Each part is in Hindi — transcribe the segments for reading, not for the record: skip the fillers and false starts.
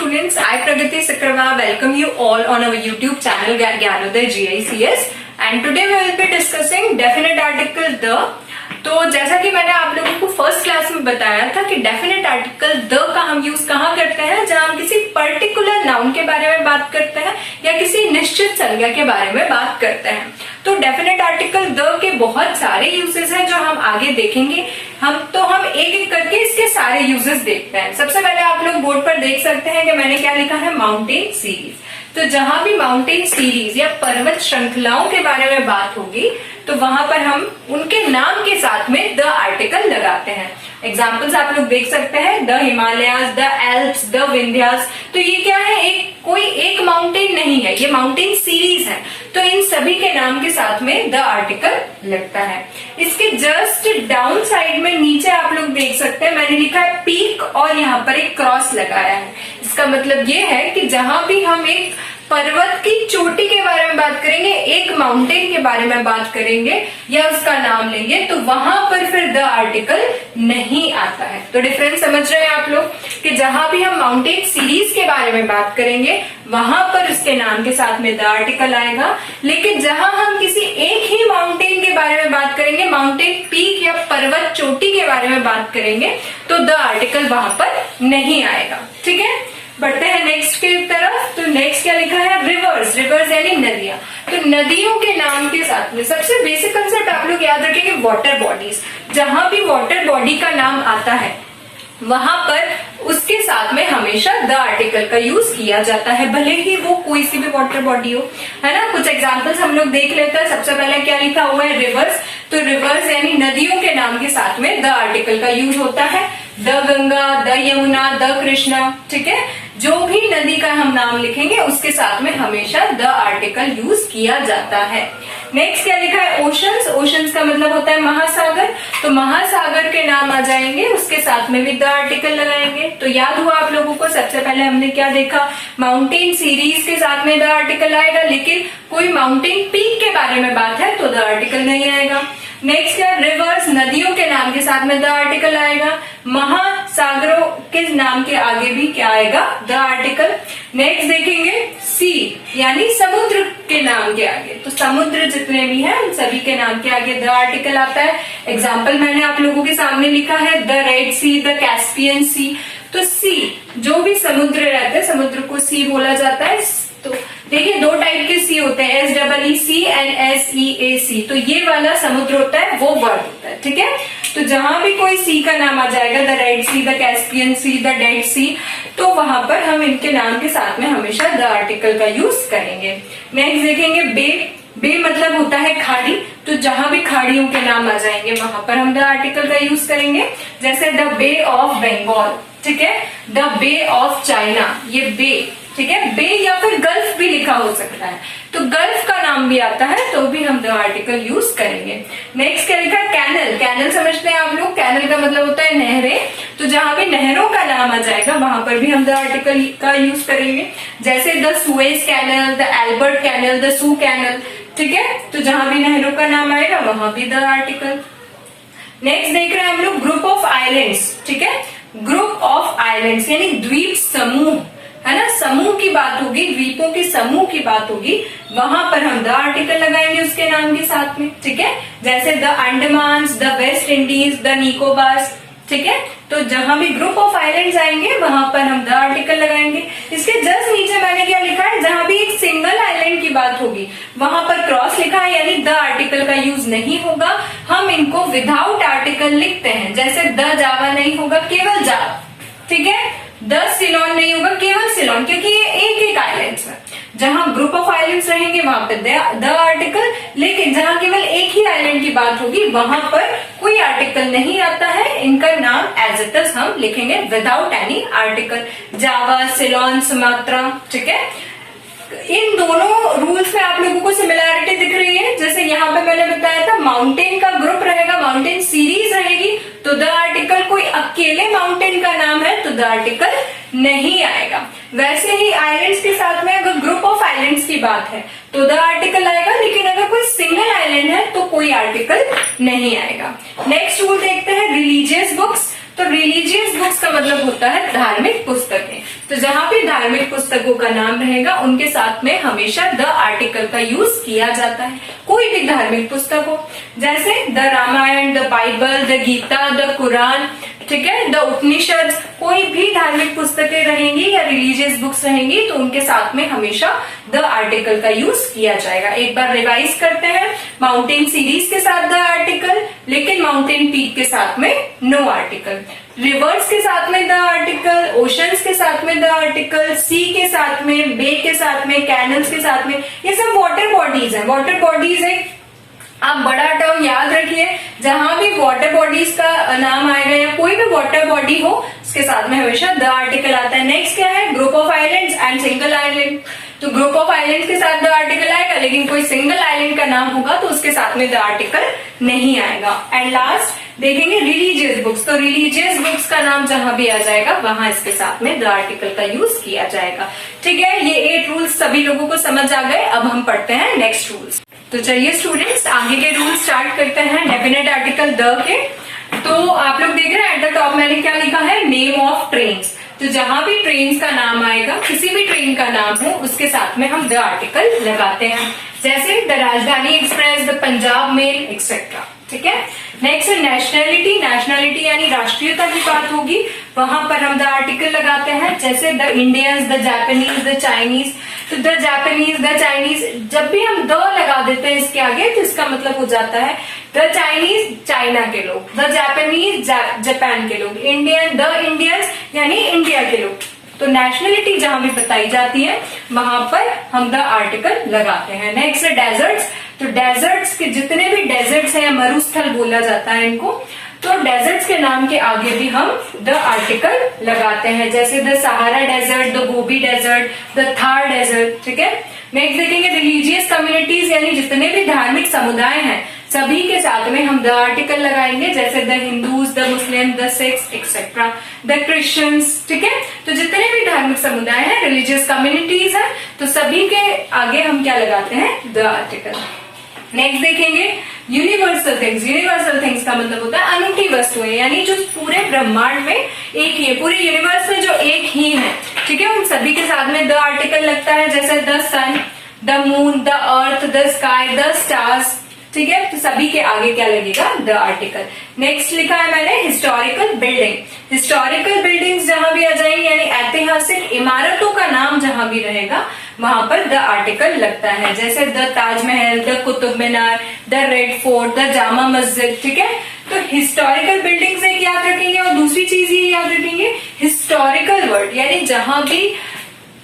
students, I Pragati Sakrava welcome you all on our YouTube channel Gyanodaya GICS and today we will be discussing definite article the। तो जैसा कि मैंने आप लोगों को फर्स्ट क्लास में बताया था कि डेफिनेट आर्टिकल द का हम यूज कहाँ करते हैं, जहां हम किसी पर्टिकुलर नाउन के बारे में बात करते हैं या किसी निश्चित संज्ञा के बारे में बात करते हैं। तो डेफिनेट आर्टिकल द के बहुत सारे यूजेस हैं जो हम आगे देखेंगे। हम एक एक करके इसके सारे यूजेस देखते हैं। सबसे पहले आप लोग बोर्ड पर देख सकते हैं कि मैंने क्या लिखा है, माउंटेन सीरीज। तो जहां भी माउंटेन सीरीज या पर्वत श्रृंखलाओं के बारे में बात होगी तो वहां पर हम उनके नाम के साथ में द आर्टिकल लगाते हैं। एग्जाम्पल्स आप लोग देख सकते हैं, the Himalayas, the Alps, the Vindhyas. तो ये क्या है, कोई एक माउंटेन नहीं है, ये माउंटेन सीरीज है। तो इन सभी के नाम के साथ में द आर्टिकल लगता है। इसके जस्ट डाउन साइड में नीचे आप लोग देख सकते हैं, मैंने लिखा है पीक और यहाँ पर एक क्रॉस लगाया है। इसका मतलब ये है कि जहां भी हम एक पर्वत की चोटी के बारे में बात करेंगे, एक माउंटेन के बारे में बात करेंगे या उसका नाम लेंगे तो वहां पर फिर द आर्टिकल नहीं आता है। तो डिफरेंस समझ रहे हैं आप लोग कि जहां भी हम माउंटेन सीरीज के बारे में बात करेंगे वहां पर उसके नाम के साथ में द आर्टिकल आएगा, लेकिन जहां हम किसी एक ही माउंटेन के बारे में बात करेंगे, माउंटेन पीक या पर्वत चोटी के बारे में बात करेंगे तो द आर्टिकल वहां पर नहीं आएगा। ठीक है, बढ़ते हैं नेक्स्ट की तरफ। तो नेक्स्ट क्या लिखा है, रिवर्स। रिवर्स यानी नदियां। तो नदियों के नाम के साथ में सबसे बेसिक कंसेप्ट आप लोग याद रखेंगे, वाटर बॉडीज। जहां भी वाटर बॉडी का नाम आता है वहां पर उसके साथ में हमेशा द आर्टिकल का यूज किया जाता है, भले ही वो कोई सी भी वाटर बॉडी हो, है ना। कुछ एग्जांपल्स हम लोग देख लेते हैं। सबसे पहले क्या लिखा हुआ है, रिवर्स। तो रिवर्स यानी नदियों के नाम के साथ में द आर्टिकल का यूज होता है। The Ganga, the Yamuna, the Krishna. ठीक है, जो भी नदी का हम नाम लिखेंगे उसके साथ में हमेशा द आर्टिकल यूज किया जाता है। नेक्स्ट क्या लिखा है, ओशंस। ओशंस का मतलब होता है महासागर। तो महासागर के नाम आ जाएंगे, उसके साथ में भी द आर्टिकल लगाएंगे। तो याद हुआ आप लोगों को, सबसे पहले हमने क्या देखा, माउंटेन सीरीज के साथ में द आर्टिकल आएगा, लेकिन कोई माउंटेन पीक के बारे में बात है तो द आर्टिकल नहीं आएगा। नेक्स्ट क्या, रिवर्स, नदियों के नाम के साथ में द आर्टिकल आएगा। महासागरों के नाम के आगे भी क्या आएगा, द आर्टिकल। नेक्स्ट देखेंगे सी यानी समुद्र के नाम के आगे। तो समुद्र जितने भी हैं उन सभी के नाम के आगे द आर्टिकल आता है। एग्जाम्पल मैंने आप लोगों के सामने लिखा है, the Red Sea, the Caspian Sea. तो सी, जो भी समुद्र रहते हैं समुद्र को सी बोला जाता है। तो देखिए दो टाइप के सी होते हैं, SEEC एंड SEAC। तो ये वाला समुद्र होता है, वो वर्ड होता है। ठीक है, तो जहां भी कोई सी का नाम आ जाएगा, the Red Sea, the Caspian Sea, the Dead Sea, तो वहां पर हम इनके नाम के साथ में हमेशा द आर्टिकल का यूज करेंगे। नेक्स्ट देखेंगे बे। बे मतलब होता है खाड़ी। तो जहां भी खाड़ियों के नाम आ जाएंगे वहां पर हम द आर्टिकल का यूज करेंगे, जैसे द बे ऑफ बंगाल। ठीक है, द बे ऑफ चाइना, ये बे। ठीक है, बे या फिर गल्फ भी लिखा हो सकता है, तो गल्फ का नाम भी आता है तो भी हम द आर्टिकल यूज करेंगे। नेक्स्ट क्या लिखा, कैनल। कैनल समझते हैं आप लोग, कैनल का मतलब होता है नहरें। तो जहां भी नहरों का नाम आ जाएगा वहां पर भी हम द आर्टिकल का यूज करेंगे, जैसे the Suez canal, the Albert canal, the Soo canal. ठीक है, तो जहां भी नहरों का नाम आएगा वहां भी द आर्टिकल। नेक्स्ट देख रहे हैं हम लोग ग्रुप ऑफ आइलैंड्स। ठीक है, ग्रुप ऑफ आइलैंड्स यानी द्वीप समूह, है ना। समूह की बात होगी, द्वीपों के समूह की बात होगी, वहां पर हम द आर्टिकल लगाएंगे उसके नाम के साथ में। ठीक है, जैसे the Andamans, the West Indies, the Nicobars. ठीक है, तो जहां भी ग्रुप ऑफ आइलैंड्स आएंगे वहां पर हम द आर्टिकल लगाएंगे। इसके जस्ट नीचे मैंने क्या लिखा है, जहां भी एक सिंगल आइलैंड की बात होगी वहां पर क्रॉस लिखा है, यानी द आर्टिकल का यूज नहीं होगा। हम इनको विदाउट आर्टिकल लिखते हैं, जैसे द जावा नहीं होगा, केवल जावा। ठीक है, द सिलोन नहीं होगा, केवल सिलोन, क्योंकि ये एक एक आइलैंड्स है। जहां ग्रुप ऑफ आइलैंड्स रहेंगे वहां पे द आर्टिकल, लेकिन जहां केवल एक ही आइलैंड की बात होगी वहां पर कोई आर्टिकल नहीं आता है। इनका नाम एज इट इज हम लिखेंगे विदाउट एनी आर्टिकल, जावा, सिलोन, सुमात्रा। ठीक है, इन दोनों रूल्स में आप लोगों को सिमिलैरिटी दिख रही है। जैसे यहाँ पे मैंने बताया था, माउंटेन का ग्रुप रहेगा, माउंटेन सीरीज रहेगी तो द आर्टिकल, कोई अकेले माउंटेन का नाम है तो द आर्टिकल नहीं आएगा। वैसे ही आइलैंड्स के साथ में अगर ग्रुप ऑफ आइलैंड्स की बात है तो द आर्टिकल आएगा, लेकिन अगर कोई सिंगल आइलैंड है तो कोई आर्टिकल नहीं आएगा। नेक्स्ट रूल देखते हैं, रिलीजियस बुक्स। तो रिलीजियस बुक्स का मतलब होता है धार्मिक पुस्तकें। तो जहां भी धार्मिक पुस्तकों का नाम रहेगा उनके साथ में हमेशा द आर्टिकल का यूज किया जाता है। कोई भी धार्मिक पुस्तक हो, जैसे the Ramayana, the Bible, the Gita, the Quran, ठीक है, द उपनिषद, कोई भी धार्मिक पुस्तकें रहेंगी या रिलीजियस बुक्स रहेंगी तो उनके साथ में हमेशा द आर्टिकल का यूज किया जाएगा। एक बार रिवाइज करते हैं, माउंटेन सीरीज के साथ द आर्टिकल, लेकिन माउंटेन पीक के साथ में नो आर्टिकल, रिवर्स के साथ में द आर्टिकल, ओशंस के साथ में द आर्टिकल, सी के साथ में, बे के साथ में, कैनल्स के साथ में, ये सब वाटर बॉडीज है। वाटर बॉडीज एक आप बड़ा टर्म याद रखिए, जहां भी वाटर बॉडीज का नाम आएगा या कोई भी वाटर बॉडी हो उसके साथ में हमेशा द आर्टिकल आता है। नेक्स्ट क्या है, group of islands and single island. तो ग्रुप ऑफ आइलैंड्स के साथ द आर्टिकल आएगा, लेकिन कोई सिंगल आइलैंड का नाम होगा तो उसके साथ में द आर्टिकल नहीं आएगा। एंड लास्ट देखेंगे रिलीजियस बुक्स। तो रिलीजियस बुक्स का नाम जहां भी आ जाएगा वहां इसके साथ में द आर्टिकल का यूज किया जाएगा। ठीक है, ये 8 रूल्स सभी लोगों को समझ आ गए। अब हम पढ़ते हैं नेक्स्ट रूल्स। तो चलिए स्टूडेंट्स, आगे के रूल स्टार्ट करते हैं डेफिनेट आर्टिकल द के। तो आप लोग देख रहे हैं एट द टॉप मैंने क्या लिखा है, नेम ऑफ ट्रेन्स। तो जहां भी ट्रेन का नाम आएगा, किसी भी ट्रेन का नाम हो, उसके साथ में हम द आर्टिकल लगाते हैं, जैसे the Rajdhani express, the Punjab mail etcetera. ठीक है, नेक्स्ट नेशनैलिटी। नेशनैलिटी यानी राष्ट्रीयता की बात होगी, वहां पर हम द आर्टिकल लगाते हैं, जैसे the Indians, the Japanese, the Chinese. तो द जापानीज, द चाइनीज, जब भी हम द लगा देते हैं इसके आगे तो इसका मतलब हो जाता है द चाइनीज चाइना के लोग, द जापानीज जापान के लोग, इंडियन द इंडियंस यानी इंडिया के लोग। तो नेशनलिटी जहां भी बताई जाती है वहां पर हम द आर्टिकल लगाते हैं। नेक्स्ट है डेजर्ट्स। तो डेजर्ट्स के जितने भी डेजर्ट्स हैं या मरुस्थल बोला जाता है इनको, तो डेजर्ट्स के नाम के आगे भी हम द आर्टिकल लगाते हैं, जैसे the Sahara desert, the Gobi desert, the Thar desert. ठीक है, नेक्स्ट देखेंगे रिलीजियस कम्युनिटीज यानी जितने भी धार्मिक समुदाय हैं सभी के साथ में हम द आर्टिकल लगाएंगे, जैसे the Hindus, the Muslim, the Sikhs etcetera, the Christians. ठीक है, तो जितने भी धार्मिक समुदाय हैं, रिलीजियस कम्युनिटीज हैं, तो सभी के आगे हम क्या लगाते हैं, द आर्टिकल। नेक्स्ट देखेंगे यूनिवर्सल थिंग्स। यूनिवर्सल थिंग्स का मतलब होता है अनूठी वस्तुएं, यानी जो पूरे ब्रह्मांड में एक ही है, पूरे यूनिवर्स में जो एक ही है। ठीक है, उन सभी के साथ में द आर्टिकल लगता है, जैसे the sun, the moon, the earth, the sky, the stars. ठीक है, तो सभी के आगे क्या लगेगा, द आर्टिकल। नेक्स्ट लिखा है मैंने हिस्टोरिकल बिल्डिंग। हिस्टोरिकल बिल्डिंग्स जहां भी आ जाएंगी यानी ऐतिहासिक इमारतों का नाम जहां भी रहेगा वहां पर द आर्टिकल लगता है, जैसे the Taj Mahal, the Qutub Minar, the red fort, the Jama Masjid. ठीक है, तो हिस्टोरिकल बिल्डिंग्स एक याद रखेंगे और दूसरी चीज ये याद रखेंगे हिस्टोरिकल वर्ड, यानी जहां भी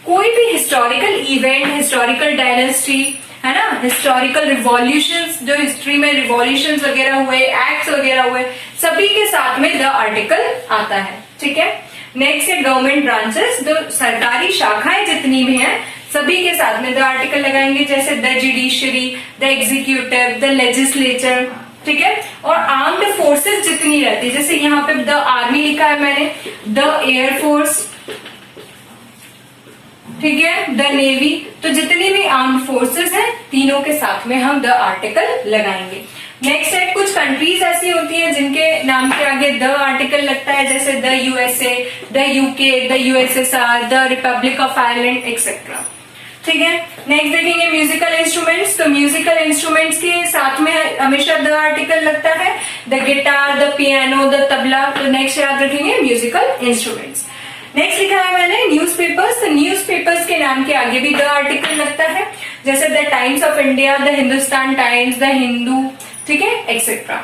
कोई भी हिस्टोरिकल इवेंट, हिस्टोरिकल डायनेस्टी है ना, हिस्टोरिकल रिवॉल्यूशंस, जो हिस्ट्री में रिवॉल्यूशंस वगैरह हुए, एक्ट्स वगैरह हुए, सभी के साथ में द आर्टिकल आता है। ठीक है, नेक्स्ट है गवर्नमेंट ब्रांचेस। जो सरकारी शाखाएं जितनी भी हैं सभी के साथ में द आर्टिकल लगाएंगे, जैसे the judiciary, the executive, the legislature. ठीक है, और आर्म्ड फोर्सेस जितनी रहती है, जैसे यहाँ पे द आर्मी लिखा है मैंने, द एयरफोर्स, ठीक है, द नेवी। तो जितनी भी आर्म्ड फोर्सेस हैं तीनों के साथ में हम द आर्टिकल लगाएंगे। नेक्स्ट है कुछ कंट्रीज ऐसी होती हैं जिनके नाम के आगे द आर्टिकल लगता है, जैसे the USA, the UK, the USSR, the Republic of Ireland etcetera. ठीक है, नेक्स्ट देखेंगे म्यूजिकल इंस्ट्रूमेंट्स। तो म्यूजिकल इंस्ट्रूमेंट्स के साथ में हमेशा द आर्टिकल लगता है, the guitar, the piano, the tabla. तो नेक्स्ट याद रखेंगे म्यूजिकल इंस्ट्रूमेंट्स। नेक्स्ट लिखा है मैंने न्यूज़पेपर्स। तो न्यूज़पेपर्स के नाम के आगे भी द आर्टिकल लगता है, जैसे the times of India, the Hindustan times, the Hindu. ठीक है, एक्सेट्रा।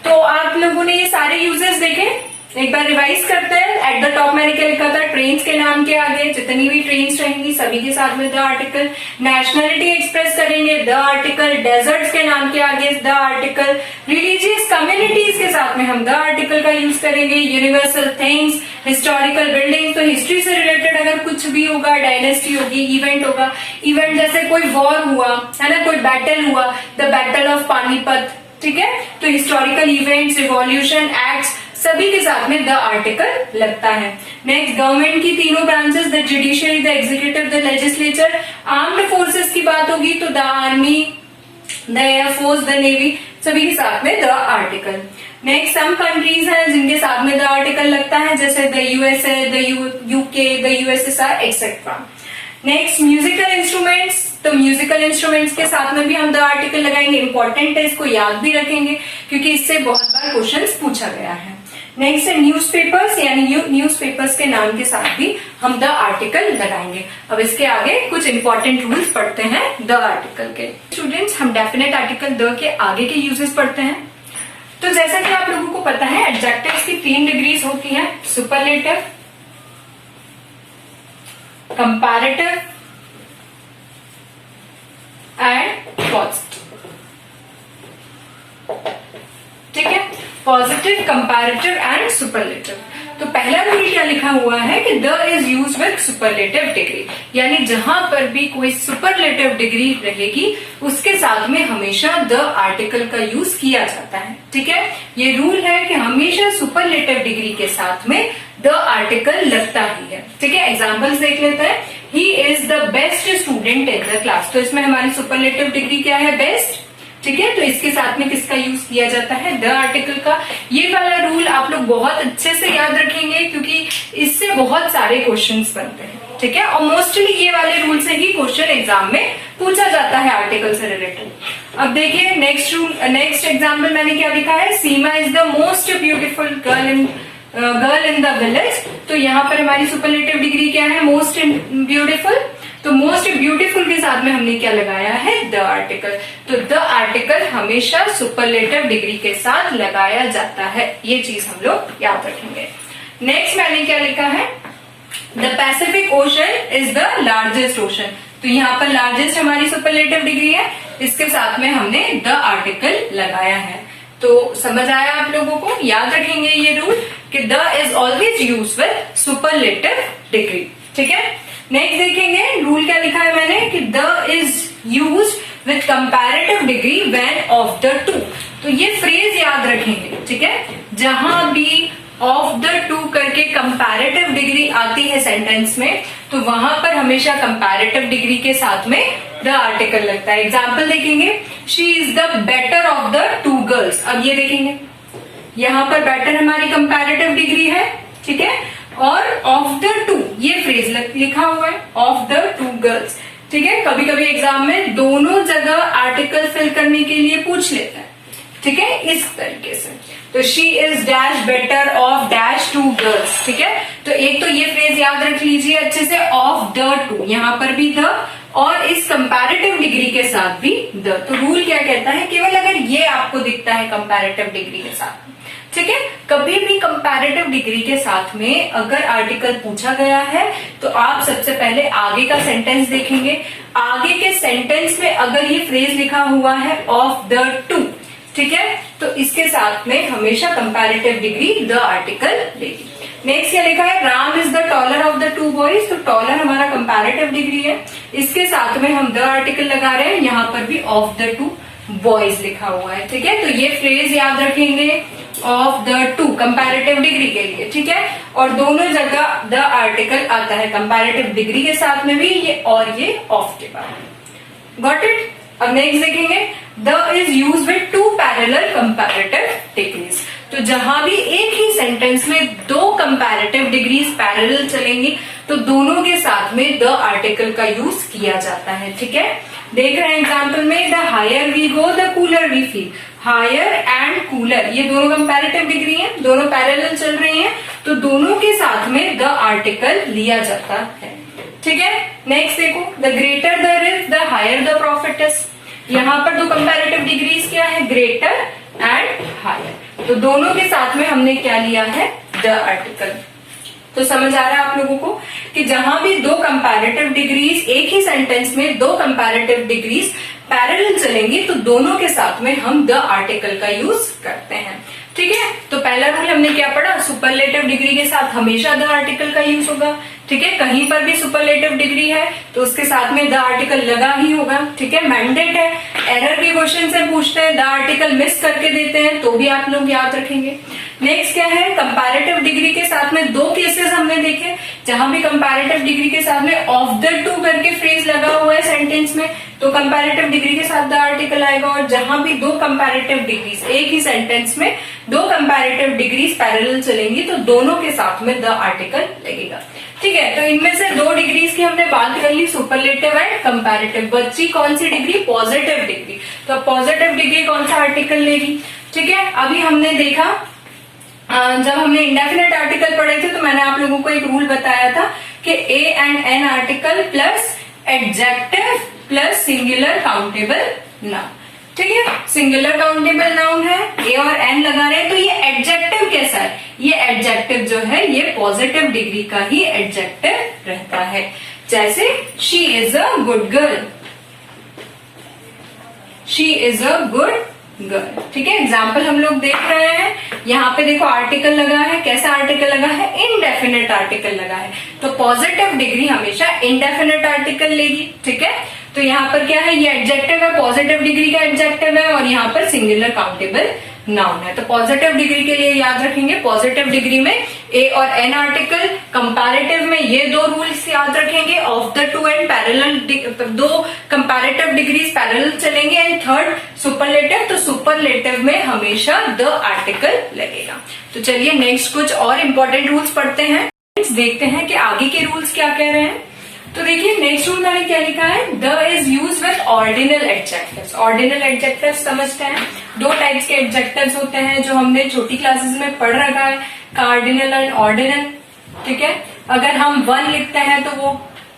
तो आप लोगों ने ये सारे यूजेस देखे, एक बार रिवाइज करते हैं। एट द टॉप मैंने क्या लिखा था, ट्रेन्स के नाम के आगे जितनी भी ट्रेन्स रहेंगी सभी के साथ में द आर्टिकल। नेशनलिटी एक्सप्रेस करेंगे द आर्टिकल। डेजर्ट्स के नाम के आगे द आर्टिकल। रिलीजियस कम्युनिटीज के साथ में हम द आर्टिकल का यूज करेंगे। यूनिवर्सल थिंग्स, हिस्टोरिकल बिल्डिंग, तो हिस्ट्री से रिलेटेड अगर कुछ भी होगा, डायनेस्टी होगी, इवेंट होगा, इवेंट जैसे कोई वॉर हुआ है ना, कोई बैटल हुआ, द बैटल ऑफ पानीपत। ठीक है, तो हिस्टोरिकल इवेंट्स, रिवॉल्यूशन, एक्ट्स, सभी के साथ में द आर्टिकल लगता है। नेक्स्ट गवर्नमेंट की तीनों branches, the judiciary, the executive, the legislature. Armed forces की बात होगी तो the army, the air force, the navy, सभी के साथ में the article. Next some countries हैं जिनके साथ में द आर्टिकल लगता है, जैसे the USA, the UK, the USSR etcetera. Next musical instruments, तो म्यूजिकल इंस्ट्रूमेंट्स के साथ में भी हम द आर्टिकल लगाएंगे। इंपॉर्टेंट है, इसको याद भी रखेंगे क्योंकि इससे बहुत बार क्वेश्चंस पूछा गया है। नेक्स्ट है न्यूज़पेपर्स, यानी न्यूज़पेपर्स के नाम के साथ भी हम द आर्टिकल लगाएंगे। अब इसके आगे कुछ इंपॉर्टेंट रूल्स पढ़ते हैं द आर्टिकल के। स्टूडेंट्स, हम डेफिनेट आर्टिकल द के आगे के यूजेस पढ़ते हैं। तो जैसा कि आप लोगों को पता है, एडजेक्टिव्स की 3 डिग्रीज होती हैं, सुपरलेटिव, कंपैरेटिव एंड पॉजिटिव। ठीक है, पॉजिटिव, कंपैरेटिव एंड सुपरलेटिव। तो पहला रूल क्या लिखा हुआ है कि the is use with superlative degree, यानी जहां पर भी कोई सुपरलेटिव डिग्री रहेगी उसके साथ में हमेशा द आर्टिकल का यूज किया जाता है। ठीक है, ये रूल है कि हमेशा सुपरलेटिव डिग्री के साथ में द आर्टिकल लगता ही है। ठीक है, एग्जाम्पल्स देख लेते हैं। He is the best student in the class, तो इसमें हमारी सुपरलेटिव डिग्री क्या है? बेस्ट। ठीक है, तो इसके साथ में किसका यूज किया जाता है? द आर्टिकल का। ये वाला रूल आप लोग बहुत अच्छे से याद रखेंगे क्योंकि इससे बहुत सारे क्वेश्चंस बनते हैं। ठीक है, और मोस्टली ये वाले रूल से ही क्वेश्चन एग्जाम में पूछा जाता है आर्टिकल से रिलेटेड। अब देखिए नेक्स्ट एग्जाम्पल मैंने क्या लिखा है? Seema is the most beautiful girl in the village. तो यहाँ पर हमारी सुपरलेटिव डिग्री क्या है? Most beautiful. तो मोस्ट ब्यूटीफुल के साथ में हमने क्या लगाया है? The article. तो द आर्टिकल हमेशा सुपरलेटिव डिग्री के साथ लगाया जाता है, ये चीज हम लोग याद रखेंगे। नेक्स्ट मैंने क्या लिखा है? The Pacific ocean is the largest ocean. तो यहाँ पर लार्जेस्ट हमारी सुपरलेटिव डिग्री है, इसके साथ में हमने द आर्टिकल लगाया है। तो समझ आया आप लोगों को? याद रखेंगे ये रूल कि the is always use with superlative degree. ठीक है, नेक्स्ट देखेंगे रूल क्या लिखा है मैंने कि the is use with comparative degree when of the two. तो ये फ्रेज याद रखेंगे। ठीक है, जहां भी ऑफ द टू करके कंपैरेटिव डिग्री आती है सेंटेंस में, तो वहां पर हमेशा कंपैरेटिव डिग्री के साथ में द आर्टिकल लगता है। एग्जाम्पल देखेंगे, she is the better of the 2 girls. अब ये देखेंगे, यहां पर बेटर हमारी कंपैरेटिव डिग्री है। ठीक है, और ऑफ द 2 ये फ्रेज लिखा हुआ है, ऑफ द 2 गर्ल्स। ठीक है, कभी कभी एग्जाम में दोनों जगह आर्टिकल फिल करने के लिए पूछ लेता है। ठीक है, इस तरीके से। तो she is dash better of dash 2 girls. ठीक है, तो एक तो ये फ्रेज याद रख लीजिए अच्छे से, ऑफ द 2, यहां पर भी द, और इस कंपैरेटिव डिग्री के साथ भी द। तो रूल क्या कहता है? केवल अगर ये आपको दिखता है कंपैरेटिव डिग्री के साथ, ठीक है, कभी भी कंपैरेटिव डिग्री के साथ में अगर आर्टिकल पूछा गया है तो आप सबसे पहले आगे का सेंटेंस देखेंगे। आगे के सेंटेंस में अगर ये फ्रेज लिखा हुआ है ऑफ द 2, ठीक है, तो इसके साथ में हमेशा कंपैरेटिव डिग्री द आर्टिकल लेगी। नेक्स्ट क्या लिखा है? Ram is the taller of the 2 boys. तो टॉलर हमारा कंपैरेटिव डिग्री है, इसके साथ में हम द आर्टिकल लगा रहे हैं, यहाँ पर भी ऑफ द 2 बॉयज लिखा हुआ है। ठीक है, तो ये फ्रेज याद रखेंगे ऑफ द 2 कंपैरेटिव डिग्री के लिए। ठीक है, और दोनों जगह द आर्टिकल आता है, कंपैरेटिव डिग्री के साथ में भी ये और ये ऑफ के बाद। Got it? अब नेक्स्ट देखेंगे, the is use with 2 parallel comparative degrees. तो जहां भी एक ही सेंटेंस में 2 कंपैरेटिव डिग्रीज पैरेलल चलेंगी तो दोनों के साथ में द आर्टिकल का यूज किया जाता है। ठीक है, देख रहे हैं एग्जाम्पल में, the higher we go the cooler we feel. Higher and cooler ये दोनों कंपैरेटिव डिग्री हैं, दोनों पैरेलल चल रही हैं, तो दोनों के साथ में द आर्टिकल लिया जाता है। ठीक है, नेक्स्ट देखो, the greater the rich the higher the profit is. यहाँ पर 2 कंपैरेटिव डिग्रीज क्या है? Greater and higher. तो दोनों के साथ में हमने क्या लिया है? The article. तो समझ आ रहा है आप लोगों को कि जहां भी 2 कंपैरेटिव डिग्रीज, एक ही सेंटेंस में 2 कंपैरेटिव डिग्रीज पैरेलल चलेंगी तो दोनों के साथ में हम द आर्टिकल का यूज करते हैं। ठीक है, तो पहला रूल हमने क्या पढ़ा? सुपरलेटिव डिग्री के साथ हमेशा द आर्टिकल का यूज होगा। ठीक है, कहीं पर भी सुपरलेटिव डिग्री है तो उसके साथ में द आर्टिकल लगा ही होगा। ठीक है, मैंडेट है। एरर के क्वेश्चन से पूछते हैं, द आर्टिकल मिस करके देते हैं तो भी आप लोग याद रखेंगे। नेक्स्ट क्या है? कंपैरेटिव डिग्री के साथ में 2 केसेस हमने देखे जहां भी कंपैरेटिव डिग्री के साथ में ऑफ द 2 करके फ्रेज लगा हुआ है सेंटेंस में। तो कंपैरेटिव डिग्री के साथ द आर्टिकल आएगा, और जहां भी दो कंपैरेटिव डिग्रीज, एक ही सेंटेंस में दो कंपैरेटिव डिग्रीज पैरेलल चलेंगी तो दोनों के साथ में द आर्टिकल लगेगा। ठीक है, तो इनमें से दो डिग्रीज की हमने बात कर ली, सुपरलेटिव एंड कंपैरेटिव। बच्ची कौन सी डिग्री? Positive degree. तो पॉजिटिव डिग्री कौन सा आर्टिकल लेगी? ठीक है, अभी हमने देखा जब हमने इंडेफिनेट आर्टिकल पढ़े थे तो मैंने आप लोगों को एक रूल बताया था कि A and an article plus adjective plus singular countable noun. ठीक है, सिंगुलर काउंटेबल नाउन है, ए और एन लगा रहे हैं, तो ये एडजेक्टिव कैसा है? ये एडजेक्टिव जो है ये पॉजिटिव डिग्री का ही एडजेक्टिव रहता है। जैसे she is a good girl, she is a good girl. ठीक है, एग्जाम्पल हम लोग देख रहे हैं, यहाँ पे देखो आर्टिकल लगा है, कैसा आर्टिकल लगा है? इनडेफिनेट आर्टिकल लगा है, तो पॉजिटिव डिग्री हमेशा इनडेफिनेट आर्टिकल लेगी। ठीक है, तो यहाँ पर क्या है? ये एडजेक्टिव है, पॉजिटिव डिग्री का एडजेक्टिव है, और यहाँ पर सिंगुलर काउंटेबल नाउन है। तो पॉजिटिव डिग्री के लिए याद रखेंगे, पॉजिटिव डिग्री में ए और एन आर्टिकल, कंपैरेटिव में ये दो रूल्स याद रखेंगे, of the two and parallel, दो कंपैरेटिव डिग्रीज पैरेलल चलेंगे, एंड थर्ड सुपरलेटिव, तो सुपरलेटिव में हमेशा द आर्टिकल लगेगा। तो चलिए नेक्स्ट कुछ और इंपॉर्टेंट रूल्स पढ़ते हैं, देखते हैं कि आगे के रूल्स क्या कह रहे हैं। तो देखिए नेक्स्ट रूल मैंने क्या लिखा है? The is use with ordinal adjectives. Ordinal adjectives समझते हैं, दो टाइप्स के एडजेक्टिव्स होते हैं जो हमने छोटी क्लासेस में पढ़ रखा है, कार्डिनल एंड ऑर्डिनल। ठीक है, अगर हम वन लिखते हैं तो वो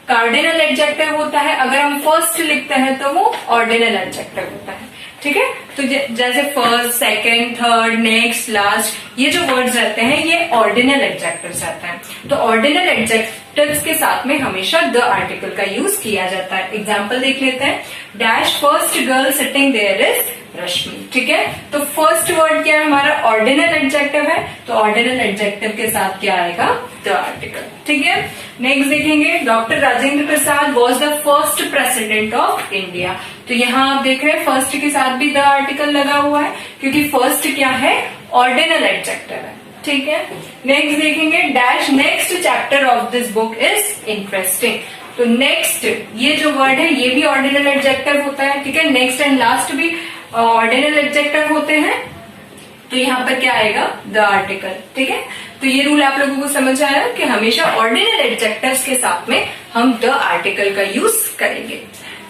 कार्डिनल एडजेक्टिव होता है, अगर हम फर्स्ट लिखते हैं तो वो ऑर्डिनल एडजेक्टिव होता है। ठीक है, तो जैसे first, second, third, next, last, ये जो वर्ड्स रहते हैं ये ऑर्डिनल एडजेक्टिव्स रहते हैं। तो ऑर्डिनल एडजेक्टिव्स के साथ में हमेशा द आर्टिकल का यूज किया जाता है। एग्जाम्पल देख लेते हैं, dash first girl sitting there is Rashmi. ठीक है, तो फर्स्ट वर्ड क्या है हमारा? ऑर्डिनल एडजेक्टिव है, तो ऑर्डिनल एडजेक्टिव के साथ क्या आएगा? The article. ठीक है, नेक्स्ट देखेंगे, doctor Rajendra Prasad was the first president of India. तो यहाँ आप देख रहे हैं फर्स्ट के साथ भी द आर्टिकल लगा हुआ है, क्योंकि फर्स्ट क्या है? ऑर्डिनल एडजेक्टिव है। ठीक है, नेक्स्ट देखेंगे, dash next chapter of this book is interesting. तो नेक्स्ट ये जो वर्ड है ये भी ऑर्डिनल एडजेक्टिव होता है। ठीक है, नेक्स्ट एंड लास्ट भी ऑर्डिनल एडजेक्टिव होते हैं, तो यहाँ पर क्या आएगा? The article. ठीक है, तो ये रूल आप लोगों को समझ आया कि हमेशा ऑर्डिनल एडजेक्टिव्स के साथ में हम द आर्टिकल का यूज करेंगे।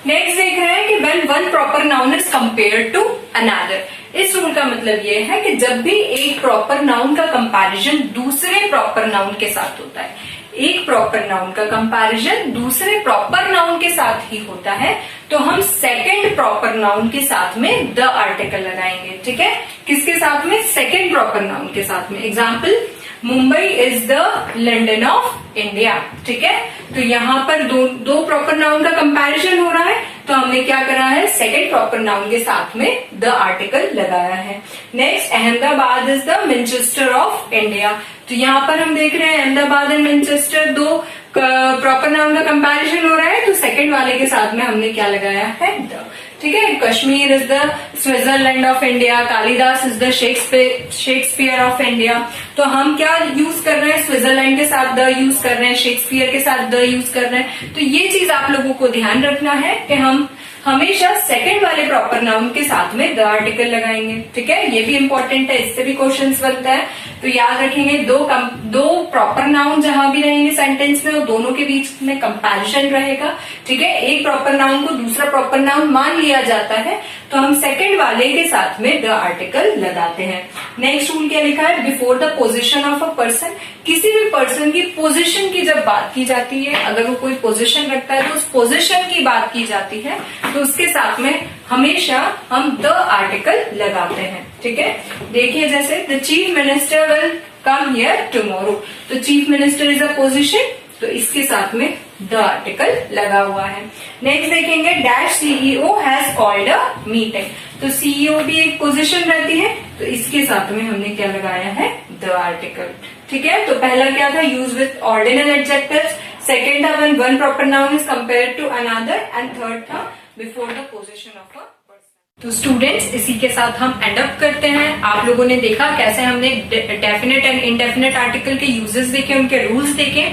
नेक्स्ट देख रहे हैं कि when one proper noun is compared to another। इस रूल का मतलब ये है कि जब भी एक प्रॉपर नाउन का कंपैरिजन दूसरे प्रॉपर नाउन के साथ होता है, एक प्रॉपर नाउन का कंपैरिजन दूसरे प्रॉपर नाउन के साथ ही होता है, तो हम सेकंड प्रॉपर नाउन के साथ में द आर्टिकल लगाएंगे। ठीक है, किसके साथ में? सेकंड प्रॉपर नाउन के साथ में। Example, Mumbai is the London of India. ठीक है, तो यहाँ पर दो प्रॉपर नाउन का कंपैरिजन हो रहा है, तो हमने क्या करा है? सेकंड प्रॉपर नाउन के साथ में द आर्टिकल लगाया है। Next, Ahmedabad is the Manchester of India. तो यहाँ पर हम देख रहे हैं अहमदाबाद एंड मैनचेस्टर दो प्रॉपर नाउन का कंपैरिजन हो रहा है, तो सेकंड वाले के साथ में हमने क्या लगाया है? द। ठीक है, Kashmir is the Switzerland of India, Kalidas is the Shakespeare of India. तो हम क्या यूज कर रहे हैं? स्विट्जरलैंड के साथ द यूज कर रहे हैं, शेक्सपियर के साथ द यूज कर रहे हैं। तो ये चीज आप लोगों को ध्यान रखना है कि हम हमेशा सेकंड वाले प्रॉपर नाउन के साथ में द आर्टिकल लगाएंगे। ठीक है, ये भी इंपॉर्टेंट है, इससे भी क्वेश्चंस बनता है, तो याद रखेंगे दो प्रॉपर नाउन जहां भी रहेंगे सेंटेंस में, वो दोनों के बीच में कंपैरिजन रहेगा। ठीक है, एक प्रॉपर नाउन को दूसरा प्रॉपर नाउन मान लिया जाता है, तो हम सेकंड वाले के साथ में द आर्टिकल लगाते हैं। नेक्स्ट रूल क्या लिखा है? Before the position of a person. किसी भी पर्सन की पोजीशन की जब बात की जाती है, अगर वो कोई पोजीशन रखता है तो उस पोजीशन की बात की जाती है, तो उसके साथ में हमेशा हम द आर्टिकल लगाते हैं। ठीक है, देखिए जैसे the chief minister will come here tomorrow. तो chief minister is a position, तो इसके साथ में द आर्टिकल लगा हुआ है। नेक्स्ट देखेंगे, dash CEO has called a meeting. तो सीईओ भी एक पोजीशन रहती है, तो इसके साथ में हमने क्या लगाया है? The article. ठीक है, तो पहला क्या था? Use with ordinal adjectives, second था when one proper noun is compared to another, and third था before the position of a person. तो स्टूडेंट्स, इसी के साथ हम एंड अप करते हैं। आप लोगों ने देखा कैसे हमने डेफिनेट एंड इनडेफिनेट आर्टिकल के यूजेस देखे, उनके रूल्स देखे।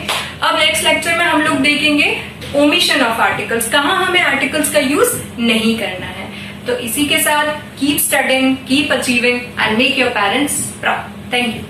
अब नेक्स्ट लेक्चर में हम लोग देखेंगे ओमिशन ऑफ आर्टिकल्स, कहाँ हमें आर्टिकल्स का यूज नहीं करना है। तो इसी के साथ keep studying, keep achieving and make your parents proud. Thank you.